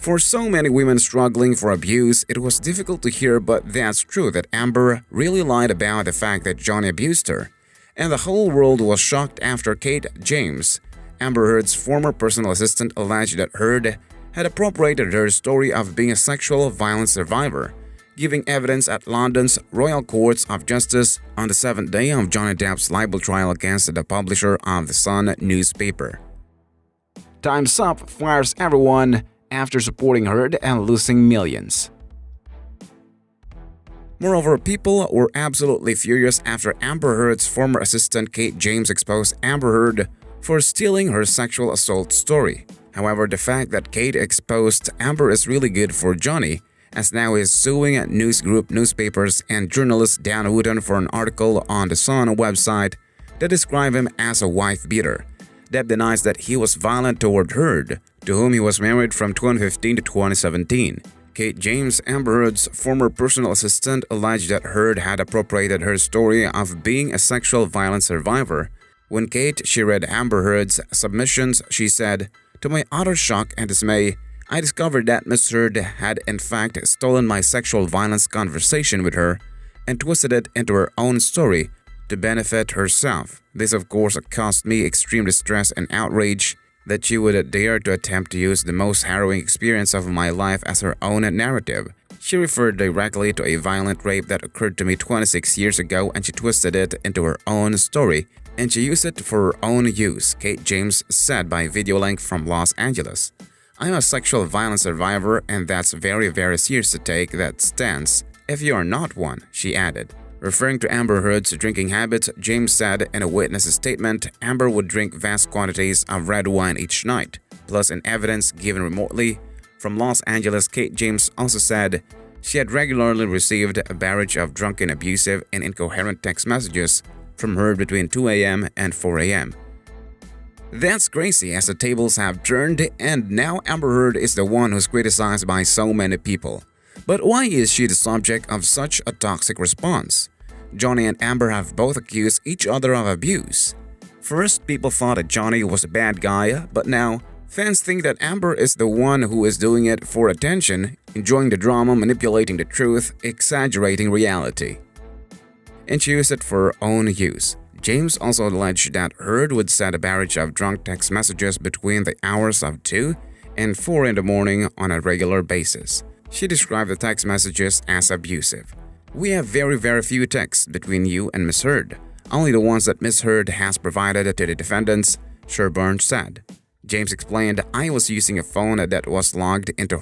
For so many women struggling for abuse, it was difficult to hear, but that's true that Amber really lied about the fact that Johnny abused her. And the whole world was shocked after Kate James, Amber Heard's former personal assistant, alleged that Heard had appropriated her story of being a sexual violence survivor, giving evidence at London's Royal Courts of Justice on the 7th day of Johnny Depp's libel trial against the publisher of the Sun newspaper. Time's Up fires everyone after supporting Heard and losing millions. Moreover, people were absolutely furious after Amber Heard's former assistant Kate James exposed Amber Heard for stealing her sexual assault story. However, the fact that Kate exposed Amber is really good for Johnny, as now he is suing news group newspapers and journalist Dan Wootton for an article on the Sun website that described him as a wife-beater. Depp denies that he was violent toward Heard, to whom he was married from 2015 to 2017. Kate James, Amber Heard's former personal assistant, alleged that Heard had appropriated her story of being a sexual violence survivor. When she read Amber Heard's submissions, she said, "To my utter shock and dismay, I discovered that Ms. Heard had in fact stolen my sexual violence conversation with her and twisted it into her own story to benefit herself. This of course caused me extreme distress and outrage that she would dare to attempt to use the most harrowing experience of my life as her own narrative. She referred directly to a violent rape that occurred to me 26 years ago, and she twisted it into her own story, and she used it for her own use," Kate James said by video link from Los Angeles. "I'm a sexual violence survivor, and that's very, very serious to take that stance if you are not one," she added. Referring to Amber Heard's drinking habits, James said in a witness statement Amber would drink vast quantities of red wine each night. Plus, in evidence given remotely from Los Angeles, Kate James also said she had regularly received a barrage of drunken, abusive, and incoherent text messages from Heard between 2 a.m. and 4 a.m. That's crazy, as the tables have turned, and now Amber Heard is the one who's criticized by so many people. But why is she the subject of such a toxic response? Johnny and Amber have both accused each other of abuse. First, people thought that Johnny was a bad guy, but now fans think that Amber is the one who is doing it for attention, enjoying the drama, manipulating the truth, exaggerating reality. And she used it for her own use. James also alleged that Heard would send a barrage of drunk text messages between the hours of 2 and 4 in the morning on a regular basis. She described the text messages as abusive. "We have very, very few texts between you and Ms. Heard, only the ones that Ms. Heard has provided to the defendants," Sherburne said. James explained, "I was using a phone that was logged into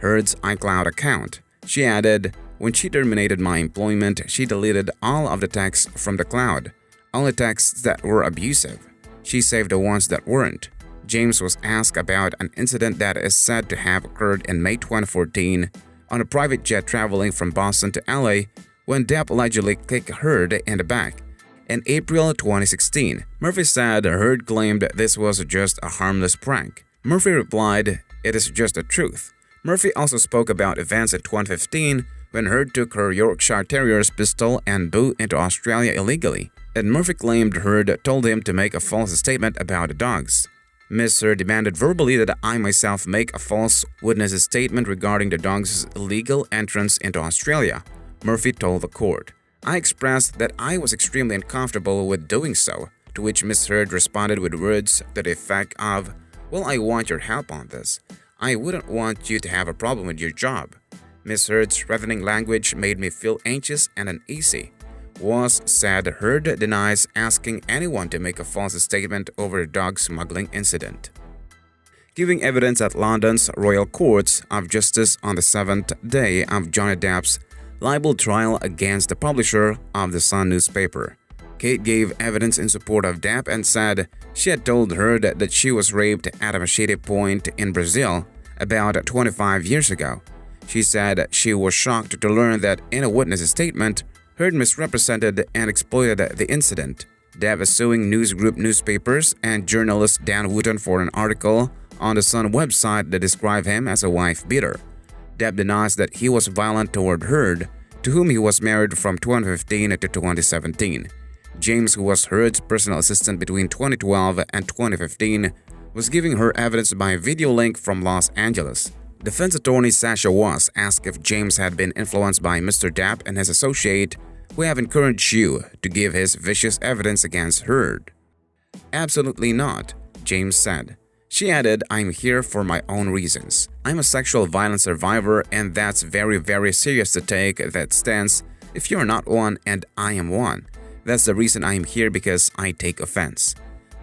Heard's iCloud account." She added, "When she terminated my employment, she deleted all of the texts from the cloud, only texts that were abusive. She saved the ones that weren't." James was asked about an incident that is said to have occurred in May 2014 on a private jet traveling from Boston to LA when Depp allegedly kicked Heard in the back. In April 2016, Murphy said Heard claimed this was just a harmless prank. Murphy replied, "It is just the truth." Murphy also spoke about events in 2015 when Heard took her Yorkshire Terrier's pistol and boot into Australia illegally, and Murphy claimed Heard told him to make a false statement about the dogs. Ms. Heard demanded verbally that I myself make a false witness statement regarding the dog's illegal entrance into Australia, Murphy told the court. "I expressed that I was extremely uncomfortable with doing so," to which Ms. Heard responded with words to the effect of, "Well, I want your help on this. I wouldn't want you to have a problem with your job." Ms. Heard's threatening language made me feel anxious and uneasy. Was said Heard denies asking anyone to make a false statement over the dog smuggling incident. Giving evidence at London's Royal Courts of Justice on the 7th day of Johnny Depp's libel trial against the publisher of the Sun newspaper, Kate gave evidence in support of Depp and said she had told Heard that she was raped at a machete point in Brazil about 25 years ago. She said she was shocked to learn that in a witness statement, Heard misrepresented and exploited the incident. Depp is suing news group newspapers and journalist Dan Wootton for an article on the Sun website that described him as a wife-beater. Depp denies that he was violent toward Heard, to whom he was married from 2015 to 2017. James, who was Heard's personal assistant between 2012 and 2015, was giving her evidence by video link from Los Angeles. Defense attorney Sasha Was asked if James had been influenced by Mr. Depp and his associate, who have encouraged you to give his vicious evidence against Heard. "Absolutely not," James said. She added, "I'm here for my own reasons. I'm a sexual violence survivor, and that's very, very serious to take that stance if you're not one and I am one. That's the reason I'm here, because I take offense."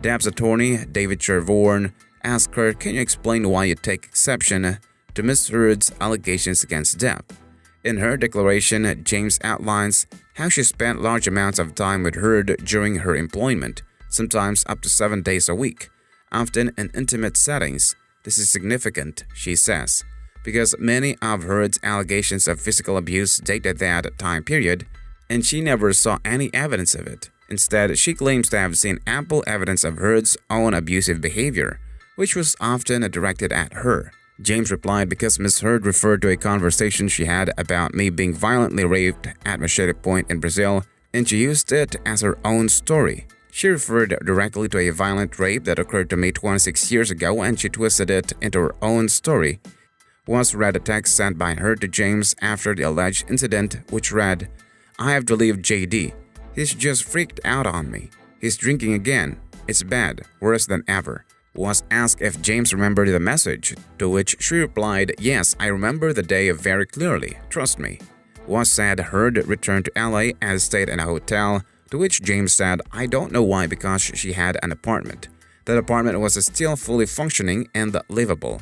Depp's attorney, David Chervorn, asked her, "Can you explain why you take exception to Ms. Heard's allegations against Depp?" In her declaration, James outlines how she spent large amounts of time with Heard during her employment, sometimes up to 7 days a week, often in intimate settings. "This is significant," she says, because many of Heard's allegations of physical abuse dated that time period, and she never saw any evidence of it. Instead, she claims to have seen ample evidence of Heard's own abusive behavior, which was often directed at her. James replied, "Because Ms. Heard referred to a conversation she had about me being violently raped at Machete Point in Brazil, and she used it as her own story. She referred directly to a violent rape that occurred to me 26 years ago, and she twisted it into her own story." Was read a text sent by her to James after the alleged incident, which read, "I have to leave JD. He's just freaked out on me. He's drinking again. It's bad, worse than ever." Was asked if James remembered the message, to which she replied, "Yes, I remember the day very clearly, trust me." Was said Heard returned to LA and stayed in a hotel, to which James said, "I don't know why, because she had an apartment. That apartment was still fully functioning and livable."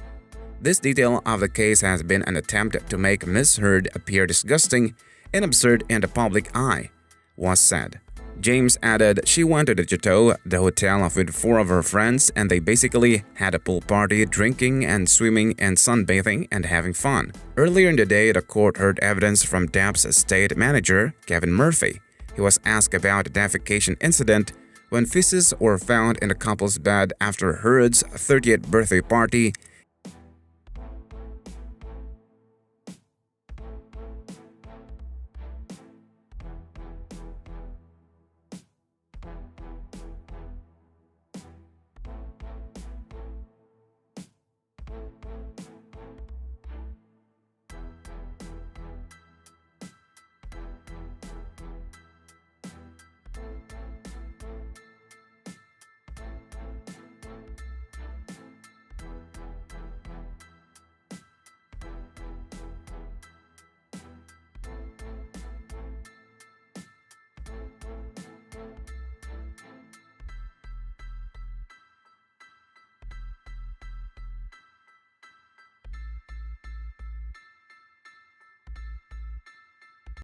This detail of the case has been an attempt to make Ms. Heard appear disgusting and absurd in the public eye, Was said. James added she went to the Chateau, the hotel, with 4 of her friends, and they basically had a pool party, drinking and swimming and sunbathing and having fun. Earlier in the day, the court heard evidence from Depp's estate manager, Kevin Murphy. He was asked about the defecation incident when feces were found in the couple's bed after Heard's 30th birthday party